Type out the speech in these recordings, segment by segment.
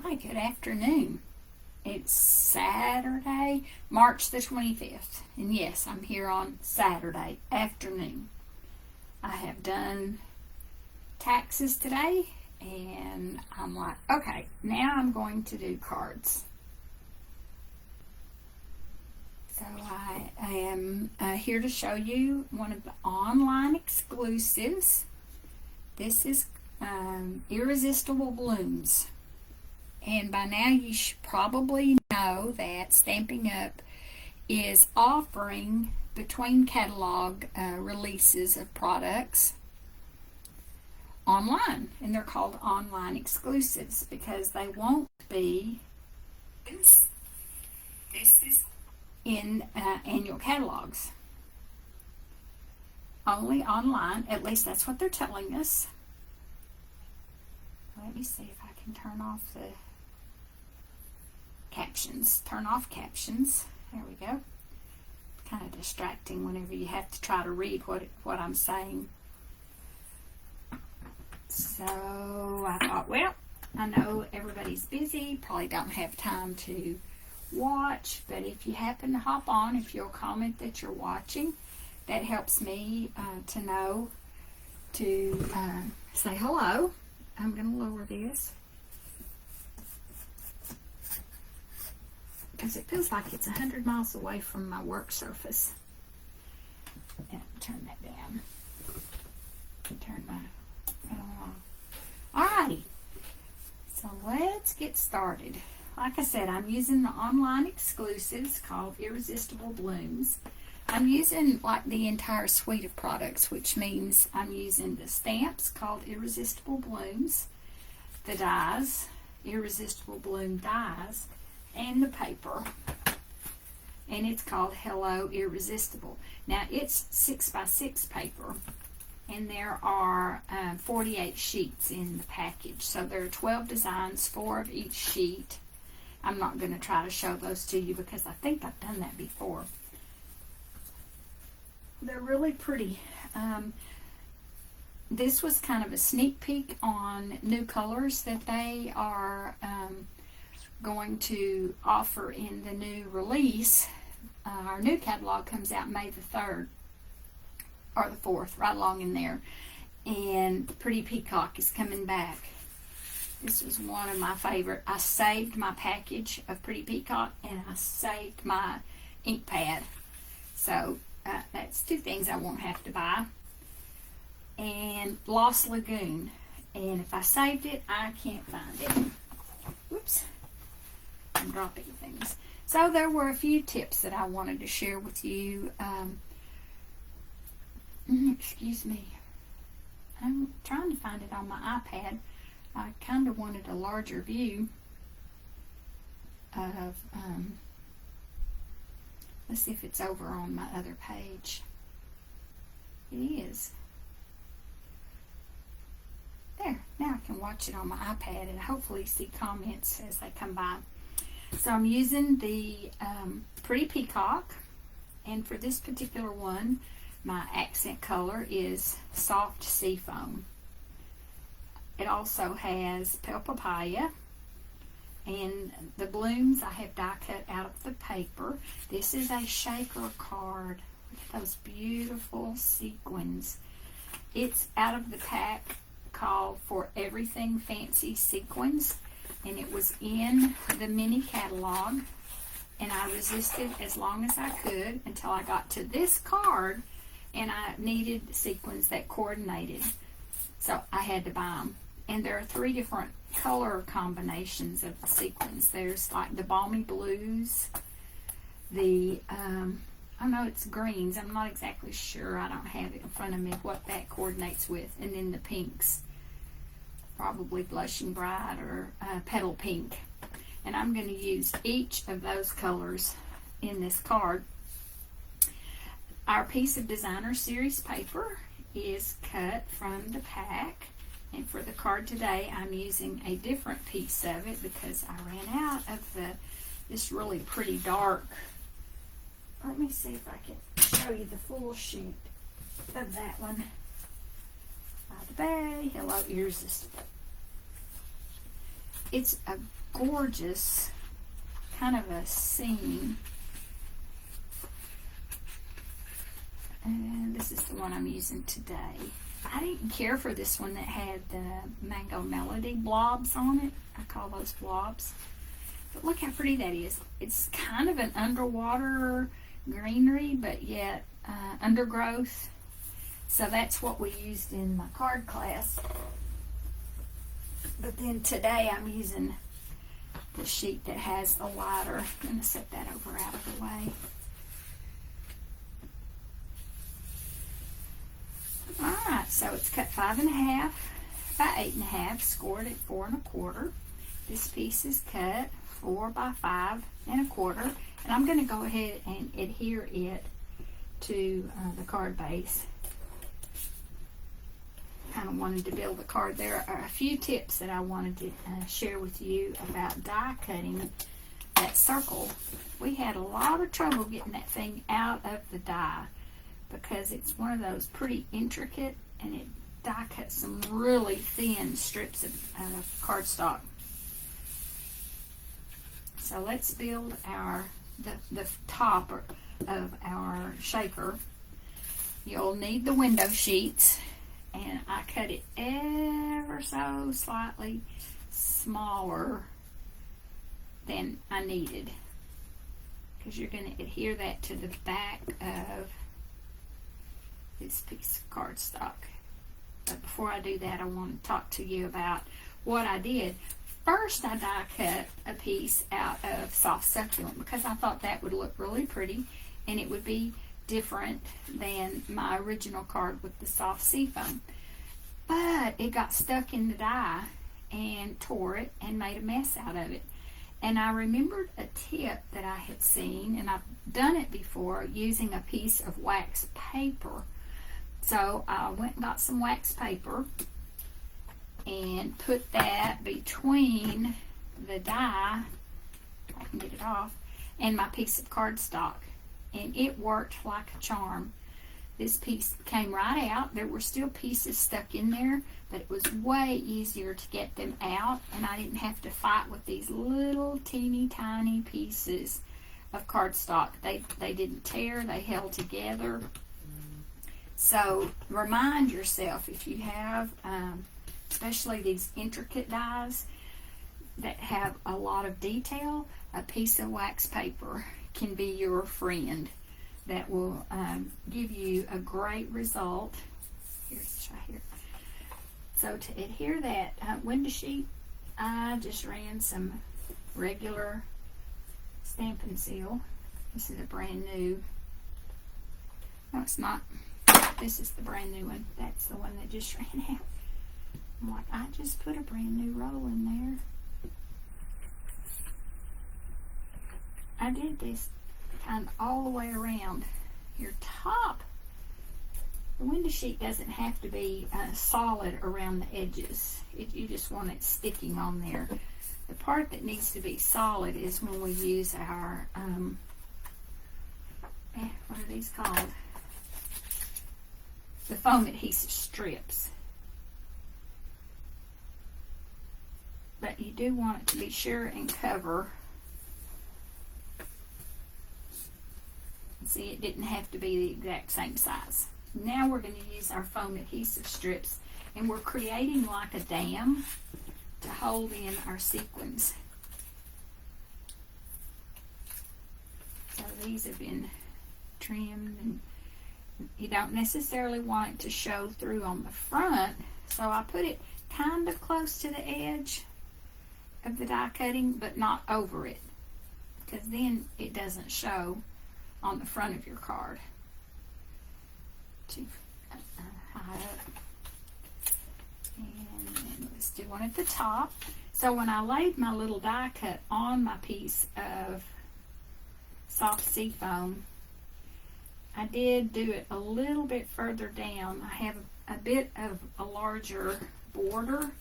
Hi, good afternoon. It's Saturday, March the 25th. And yes, I'm here on Saturday afternoon. I have done taxes today, and I'm like, okay, now I'm going to do cards. So I am here to show you one of the online exclusives. This is Irresistible Blooms. And by now you should probably know that Stampin' Up! Is offering between catalog releases of products online. And they're called online exclusives because they won't be this is in annual catalogs. Only online, at least that's what they're telling us. Let me see if I can turn off the captions. Turn off captions. There we go. Kind of distracting whenever you have to try to read what I'm saying. So I thought, well, I know everybody's busy, probably don't have time to watch, but if you happen to hop on, if you'll comment that you're watching, that helps me to know to say hello. I'm going to lower this because it feels like it's 100 miles away from my work surface. And turn that down. Turn my Alrighty. So let's get started. Like I said, I'm using the online exclusives called Irresistible Blooms. I'm using like the entire suite of products, which means I'm using the stamps called Irresistible Blooms, the dies, Irresistible Bloom dies, and the paper. And it's called Hello Irresistible. Now it's 6x6 paper, and there are 48 sheets in the package. So there are 12 designs, 4 of each sheet. I'm not going to try to show those to you because I think I've done that before. They're really pretty. This was kind of a sneak peek on new colors that they are going to offer in the new release. Our new catalog comes out May the 3rd or the 4th, right along in there. And Pretty Peacock is coming back. This was one of my favorite. I saved my package of Pretty Peacock and I saved my ink pad. So that's 2 things I won't have to buy. And Lost Lagoon. And if I saved it, I can't find it. Whoops. I'm dropping things. So there were a few tips that I wanted to share with you. Excuse me. I'm trying to find it on my iPad. I kind of wanted a larger view of, let's see if it's over on my other page. It is. There, now I can watch it on my iPad and hopefully see comments as they come by. So I'm using the Pretty Peacock, and for this particular one, my accent color is Soft Seafoam. It also has Pale Papaya, and the blooms I have die cut out of the paper. This is a shaker card with those beautiful sequins. It's out of the pack called For Everything Fancy Sequins, and it was in the mini catalog, and I resisted as long as I could until I got to this card, and I needed sequins that coordinated, so I had to buy them. And there are 3 different color combinations of the sequins. There's like the balmy blues, the I know it's greens, I'm not exactly sure, I don't have it in front of me what that coordinates with, and then the pinks, probably Blushing Bright or Petal Pink. And I'm going to use each of those colors in this card. Our piece of designer series paper is cut from the pack, and for the card today I'm using a different piece of it because I ran out of this really pretty dark. Let me see if I can show you the full sheet of that one. By the Bay, Hello Irresistible. it's a gorgeous kind of a scene. And this is the one I'm using today. I didn't care for this one that had the Mango Melody blobs on it. I call those blobs. But look how pretty that is. It's kind of an underwater greenery, but yet undergrowth. So that's what we used in my card class. But then today I'm using the sheet that has the lighter. I'm going to set that over out of the way. Alright, so it's cut 5 1/2 by 8 1/2, scored at 4 1/4. This piece is cut 4 by 5 1/4, and I'm going to go ahead and adhere it to the card base. Kind of wanted to build the card. There are a few tips that I wanted to share with you about die cutting that circle. We had a lot of trouble getting that thing out of the die because it's one of those pretty intricate, and it die cuts some really thin strips of cardstock. So let's build the top of our shaker. You'll need the window sheets, and I cut it ever so slightly smaller than I needed, because you're going to adhere that to the back of this piece of cardstock. But before I do that, I want to talk to you about what I did. First, I die cut a piece out of soft succulent because I thought that would look really pretty, and it would be different than my original card with the soft seafoam. But it got stuck in the die and tore it and made a mess out of it. And I remembered a tip that I had seen, and I've done it before, using a piece of wax paper. So I went and got some wax paper and put that between the die, if I can get it off, and my piece of cardstock. And it worked like a charm. This piece came right out. There were still pieces stuck in there, but it was way easier to get them out, and I didn't have to fight with these little teeny tiny pieces of cardstock. They didn't tear, they held together. So remind yourself, if you have especially these intricate dies that have a lot of detail, a piece of wax paper can be your friend. That will give you a great result. Here's right here. So to adhere that window sheet, I just ran some regular Stampin' Seal. This is a brand new. No, it's not. This is the brand new one. That's the one that just ran out. I'm like, I just put a brand new roll in there. I did this kind of all the way around. Your top, the window sheet doesn't have to be solid around the edges. You just want it sticking on there. The part that needs to be solid is when we use our what are these called? The foam adhesive strips. But you do want it to be sure and cover. See, it didn't have to be the exact same size. Now we're going to use our foam adhesive strips, and we're creating like a dam to hold in our sequins. So these have been trimmed, and you don't necessarily want it to show through on the front, so I put it kind of close to the edge of the die cutting, but not over it, because then it doesn't show on the front of your card. Too high up. And then let's do one at the top. So when I laid my little die cut on my piece of soft seafoam, I did do it a little bit further down. I have a bit of a larger border.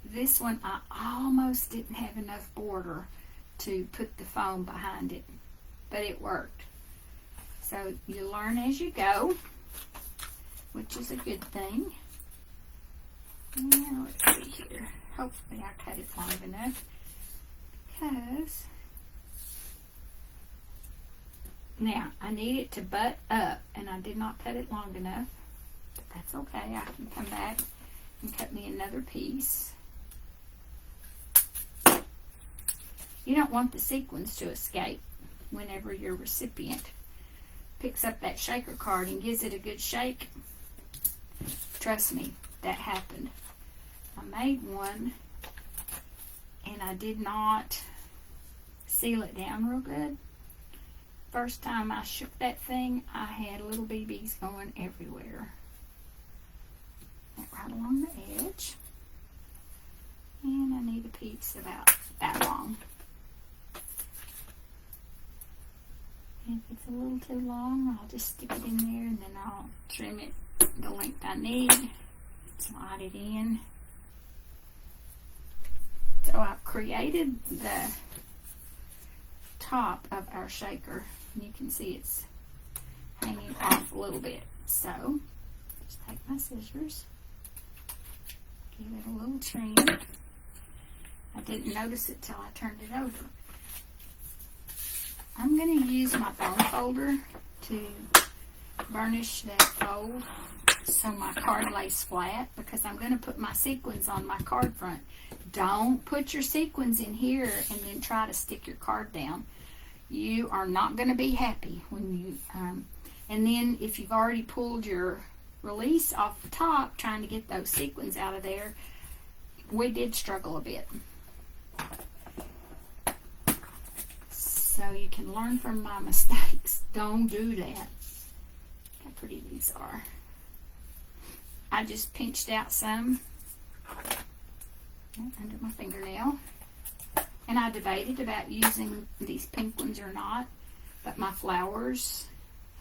This one I almost didn't have enough border to put the foam behind it, but it worked. So you learn as you go, which is a good thing. Now let's see here. hopefully I cut it long enough, because now I need it to butt up, and I did not cut it long enough, but that's okay. I can come back and cut me another piece. You don't want the sequins to escape whenever your recipient picks up that shaker card and gives it a good shake. Trust me, that happened. I made one and I did not seal it down real good. First time I shook that thing, I had little BBs going everywhere. Went right along the edge. And I need a piece about that long. If it's a little too long, I'll just stick it in there and then I'll trim it the length I need. Slide it in. So I've created the top of our shaker. And you can see it's hanging off a little bit. So, just take my scissors, give it a little trim. I didn't notice it till I turned it over. I'm going to use my bone folder to burnish that fold so my card lays flat, because I'm going to put my sequins on my card front. Don't put your sequins in here and then try to stick your card down. You are not going to be happy when you, and then if you've already pulled your release off the top trying to get those sequins out of there, we did struggle a bit. So you can learn from my mistakes. Don't do that. How pretty these are. I just pinched out some under my fingernail. And I debated about using these pink ones or not, but my flowers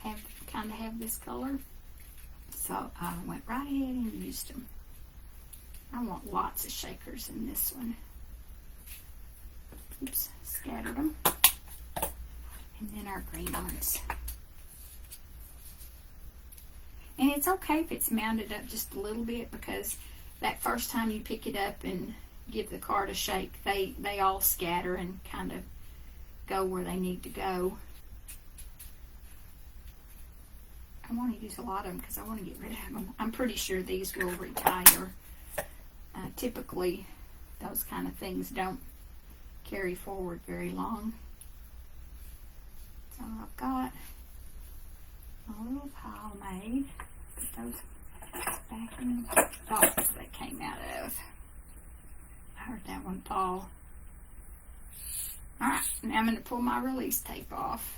kind of have this color, so I went right ahead and used them. I want lots of shakers in this one. Oops, scattered them. And then our green ones. And it's okay if it's mounded up just a little bit, because that first time you pick it up and give the card a shake, they all scatter and kind of go where they need to go. I want to use a lot of them because I want to get rid of them. I'm pretty sure these will retire. Typically, those kind of things don't carry forward very long. So I've got a little pile made. Put those back in the box they came out of. I heard that one fall. Alright, now I'm going to pull my release tape off.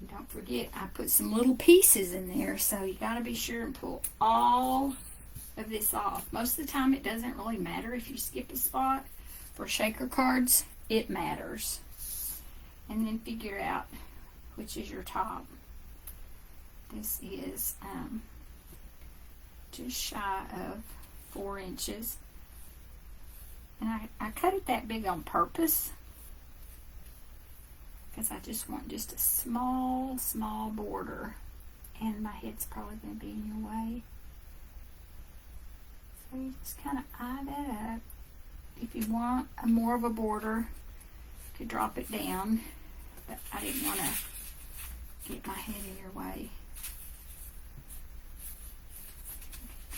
And don't forget, I put some little pieces in there, so you got to be sure and pull all of this off. Most of the time it doesn't really matter if you skip a spot. For shaker cards, it matters. And then figure out which is your top. This is just shy of 4 inches. And I cut it that big on purpose, because I just want just a small border. And my head's probably going to be in your way. So you just kind of eye that up. If you want more of a border, you could drop it down. But I didn't want to get my head in your way.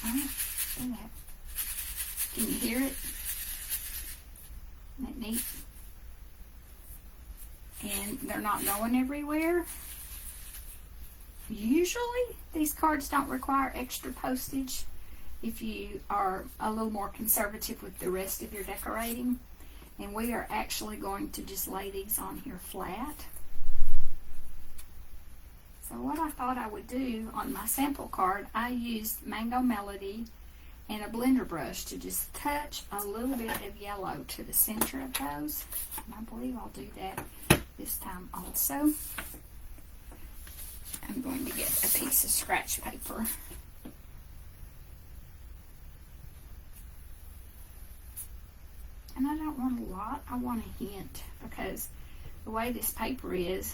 Alright, see that? Can you hear it? Isn't that neat? And they're not going everywhere. Usually, these cards don't require extra postage if you are a little more conservative with the rest of your decorating. And we are actually going to just lay these on here flat. So what I thought I would do on my sample card, I used Mango Melody and a blender brush to just touch a little bit of yellow to the center of those. And I believe I'll do that this time also. I'm going to get a piece of scratch paper. And I don't want a lot, I want a hint, because the way this paper is,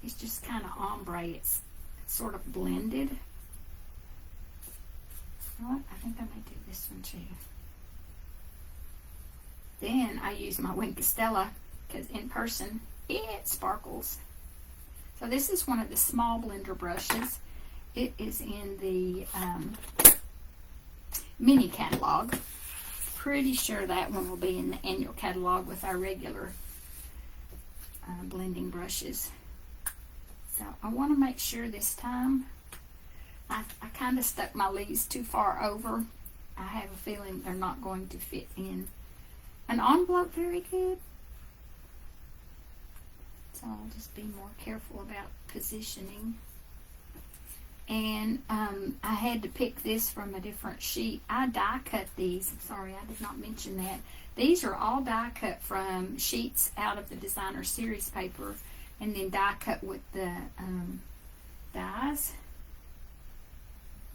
it's just kind of ombre, it's sort of blended. You know what? I think I may do this one too. Then I use my Wink Stella because in person it sparkles. So this is one of the small blender brushes. It is in the mini catalog. Pretty sure that one will be in the annual catalog with our regular blending brushes. So I want to make sure this time I kind of stuck my leaves too far over. I have a feeling they're not going to fit in an envelope very good. So I'll just be more careful about positioning. And I had to pick this from a different sheet. I die cut these. Sorry, I did not mention that. These are all die cut from sheets out of the designer series paper and then die cut with the dies,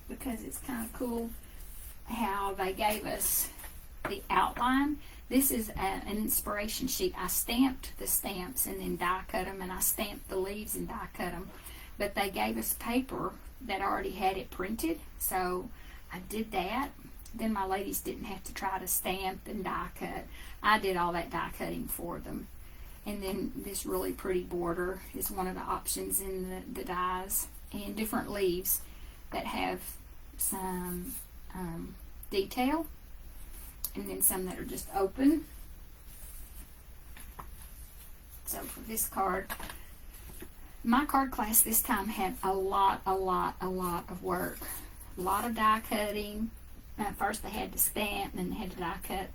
because it's kind of cool how they gave us the outline. This is an inspiration sheet. I stamped the stamps and then die cut them, and I stamped the leaves and die cut them. But they gave us paper that already had it printed, so I did that. Then my ladies didn't have to try to stamp and die cut. I did all that die cutting for them. And then this really pretty border is one of the options in the dies, and different leaves that have some detail, and then some that are just open. So for this card, my card class this time had a lot of work. A lot of die cutting. At first they had to stamp, and then they had to die cut.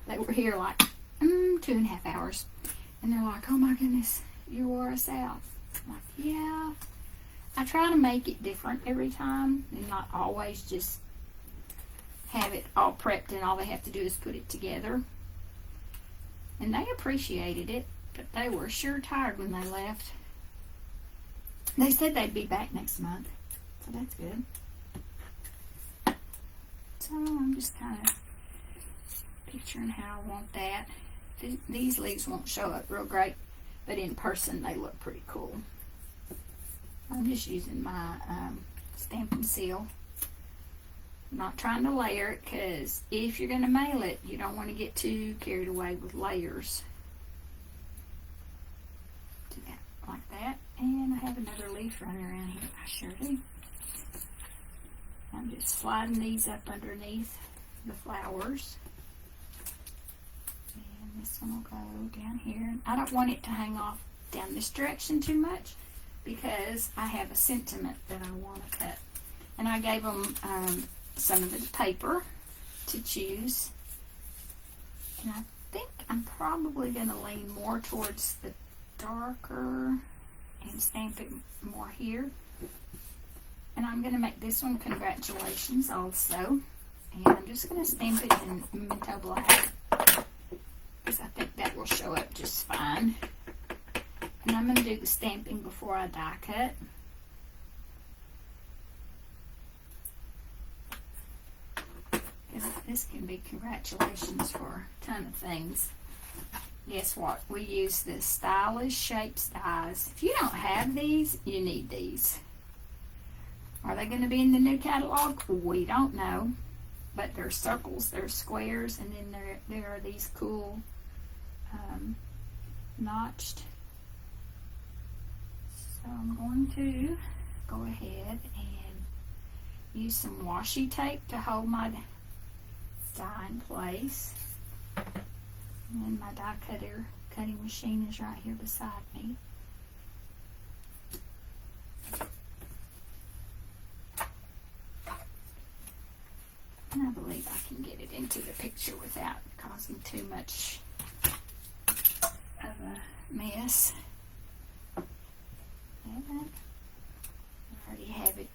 They were here like 2.5 hours. And they're like, oh my goodness, you wore us out. I'm like, yeah. I try to make it different every time and not always just have it all prepped and all they have to do is put it together. And they appreciated it, but they were sure tired when they left. They said they'd be back next month, so that's good. So I'm just kind of picturing how I want that. These leaves won't show up real great, but in person they look pretty cool. I'm just using my stamp and seal. I'm not trying to layer it, because if you're going to mail it, you don't want to get too carried away with layers. Do that like that. And I have another leaf running around here. I sure do. I'm just sliding these up underneath the flowers. And this one will go down here. I don't want it to hang off down this direction too much, because I have a sentiment that I want to cut. And I gave them some of the paper to choose. And I think I'm probably going to lean more towards the darker and stamp it more here. And I'm going to make this one Congratulations also. And I'm just going to stamp it in Memento Black, because I think that will show up just fine. And I'm going to do the stamping before I die cut. This can be congratulations for a ton of things. Guess what? We use the Stylish Shapes dies. If you don't have these, you need these. Are they going to be in the new catalog? We don't know. But they're circles, they're squares, and then there are these cool notched. So I'm going to go ahead and use some washi tape to hold my die in place. And then my die cutting machine is right here beside me. And I believe I can get it into the picture without causing too much of a mess. And I already have it.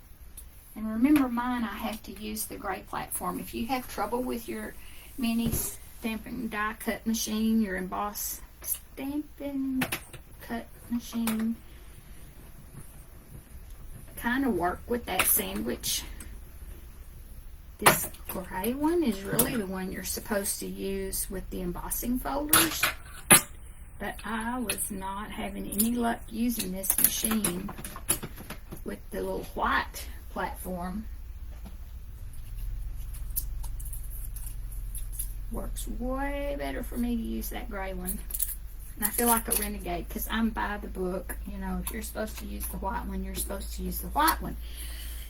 And remember, mine, I have to use the gray platform. If you have trouble with your mini stamping die cut machine, your emboss stamping cut machine, kind of work with that sandwich. This gray one is really the one you're supposed to use with the embossing folders, but I was not having any luck using this machine with the little white platform. works way better for me to use that gray one. And I feel like a renegade because I'm by the book. You know, if you're supposed to use the white one, you're supposed to use the white one.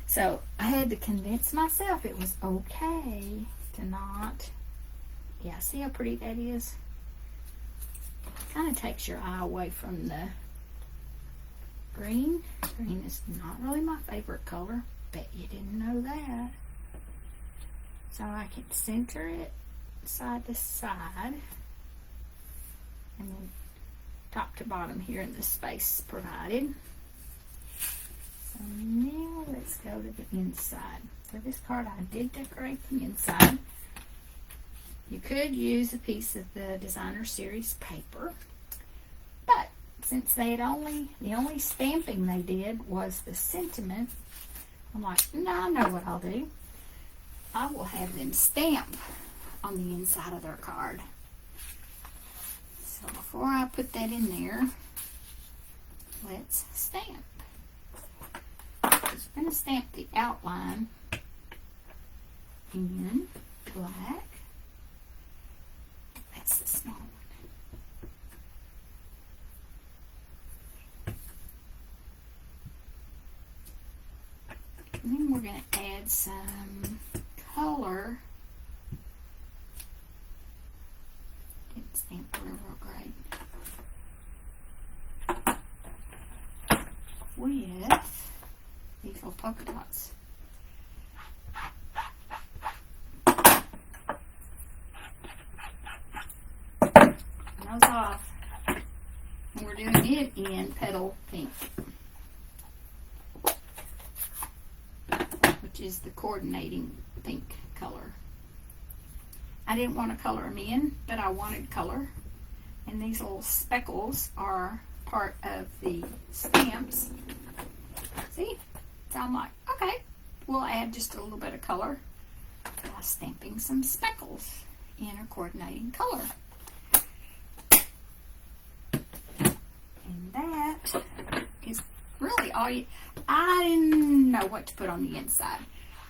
So I had to convince myself it was okay to not. Yeah, see how pretty that is? Kind of takes your eye away from the green. Green is not really my favorite color. Bet you didn't know that. So I can center it side to side. And then top to bottom here in the space provided. So now let's go to the inside. For this card, I did decorate the inside. You could use a piece of the designer series paper, but since they had the only stamping they did was the sentiment, I'm like, no, I know what I'll do. I will have them stamp on the inside of their card. So before I put that in there, let's stamp. Because we're going to stamp the outline in black. That's the small one. And then we're going to add some color. Didn't stamp real great. With these little polka dots. Those off. And we're doing it in petal pink, which is the coordinating pink color. I didn't want to color them in, but I wanted color. And these little speckles are part of the stamps. See? So I'm like, okay, we'll add just a little bit of color by stamping some speckles in a coordinating color. And that is really all you... I didn't know what to put on the inside.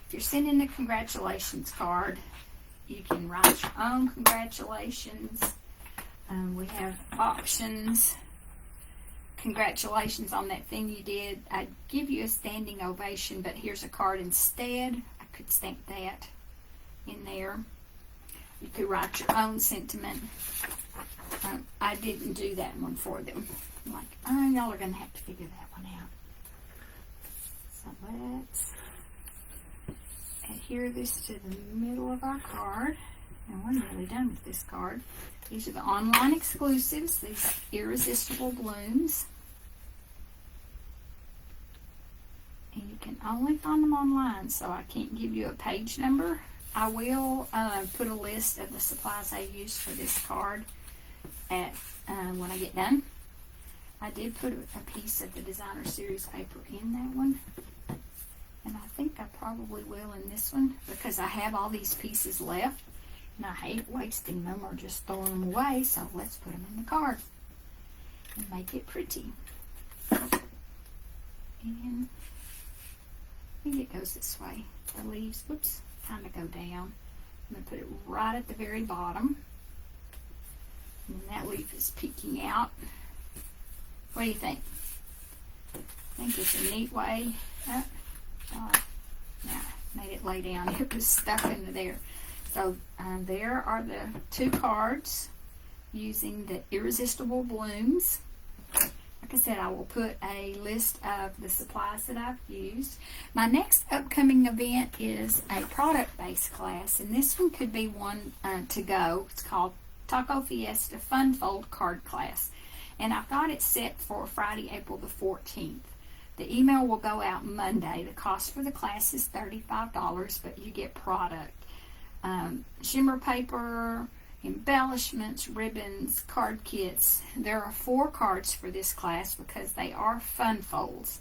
If you're sending a congratulations card, you can write your own congratulations. We have options. Congratulations on that thing you did. I'd give you a standing ovation, but here's a card instead. I could stamp that in there. You could write your own sentiment. I didn't do that one for them. I'm like, oh, y'all are going to have to figure that one out. So let's adhere this to the middle of our card. And we're nearly done with this card. These are the online exclusives, these Irresistible Blooms. And you can only find them online, so I can't give you a page number. I will put a list of the supplies I used for this card at when I get done. I did put a piece of the designer series paper in that one. And I think I probably will in this one because I have all these pieces left. And I hate wasting them or just throwing them away, so let's put them in the card and make it pretty. And I think it goes this way. The leaves, whoops, kind of go down. I'm going to put it right at the very bottom. And that leaf is peeking out. What do you think? I think it's a neat way. Made it lay down. It was stuck into there. So there are the two cards using the Irresistible Blooms. Like I said, I will put a list of the supplies that I've used. My next upcoming event is a product-based class, and this one could be one to go. It's called Taco Fiesta Fun Fold Card Class, and I've got it set for Friday, April the 14th. The email will go out Monday. The cost for the class is $35, but you get product. Shimmer paper, embellishments, ribbons, card kits. There are 4 cards for this class because they are fun folds.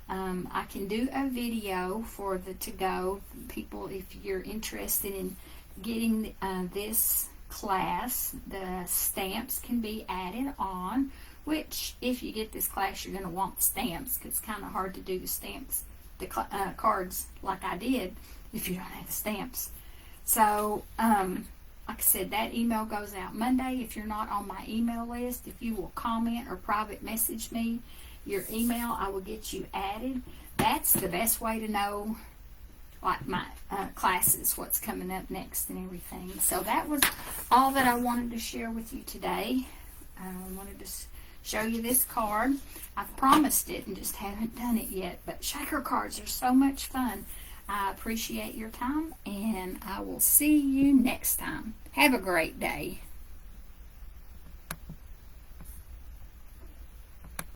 I can do a video for the to-go people if you're interested in getting this class. The stamps can be added on, which if you get this class you're going to want stamps because it's kind of hard to do the stamps, the cards like I did if you don't have the stamps. So like I said, that email goes out Monday. If you're not on my email list, if you will comment or private message me your email, I will get you added. That's the best way to know, like, my classes, what's coming up next and everything. So that was all that I wanted to share with you today. I wanted to show you this card. I've promised it and just haven't done it yet, but shaker cards are so much fun. I appreciate your time, and I will see you next time. Have a great day.